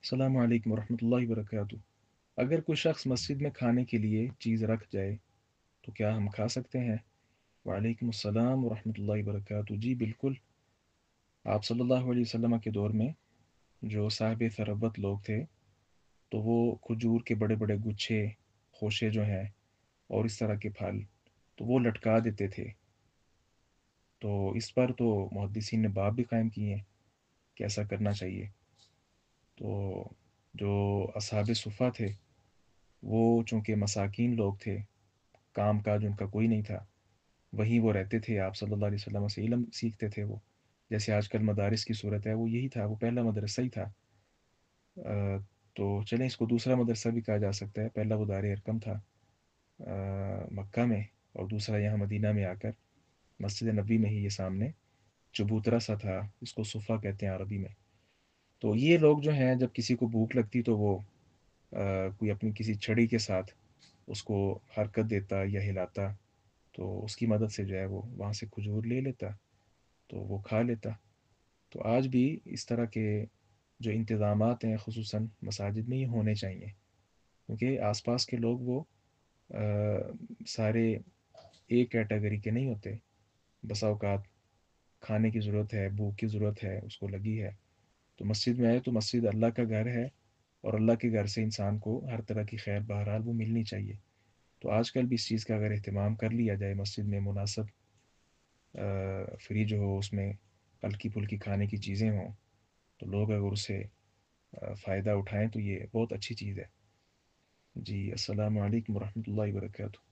السلام علیکم ورحمۃ اللہ وبرکاتہ۔ اگر کوئی شخص مسجد میں کھانے کے لیے چیز رکھ جائے تو کیا ہم کھا سکتے ہیں؟ وعلیکم السلام ورحمۃ اللہ وبرکاتہ۔ جی بالکل، آپ صلی اللہ علیہ وسلم کے دور میں جو صاحب ثروت لوگ تھے تو وہ کھجور کے بڑے بڑے گچھے، خوشے جو ہیں اور اس طرح کے پھل تو وہ لٹکا دیتے تھے۔ تو اس پر تو محدثین نے باب بھی قائم کیے ہیں کہ ایسا کرنا چاہیے۔ تو جو اصحاب صفہ تھے وہ چونکہ مساکین لوگ تھے، کام کاج ان کا کوئی نہیں تھا، وہیں وہ رہتے تھے، آپ صلی اللہ علیہ وسلم سے علم سیکھتے تھے وہ، جیسے آج کل مدارس کی صورت ہے، وہ یہی تھا، وہ پہلا مدرسہ ہی تھا۔ تو چلیں اس کو دوسرا مدرسہ بھی کہا جا سکتا ہے، پہلا وہ دار ارقم تھا مکہ میں، اور دوسرا یہاں مدینہ میں آ کر مسجد نبی میں ہی یہ سامنے چبوترا سا تھا، اس کو صفہ کہتے ہیں عربی میں۔ تو یہ لوگ جو ہیں جب کسی کو بھوک لگتی تو وہ کوئی اپنی کسی چھڑی کے ساتھ اس کو حرکت دیتا یا ہلاتا، تو اس کی مدد سے جو ہے وہ وہاں سے کھجور لے لیتا تو وہ کھا لیتا۔ تو آج بھی اس طرح کے جو انتظامات ہیں خصوصاً مساجد میں یہ ہونے چاہیے، کیونکہ آس پاس کے لوگ وہ سارے ایک کیٹیگری کے نہیں ہوتے، بسا اوقات کھانے کی ضرورت ہے، بھوک کی ضرورت ہے، اس کو لگی ہے، تو مسجد میں آئے تو مسجد اللہ کا گھر ہے، اور اللہ کے گھر سے انسان کو ہر طرح کی خیر بہرحال وہ ملنی چاہیے۔ تو آج کل بھی اس چیز کا اگر اہتمام کر لیا جائے، مسجد میں مناسب فریج ہو، اس میں ہلکی پھلکی کھانے کی چیزیں ہوں، تو لوگ اگر اسے فائدہ اٹھائیں تو یہ بہت اچھی چیز ہے۔ جی السلام علیکم ورحمۃ اللہ وبرکاتہ۔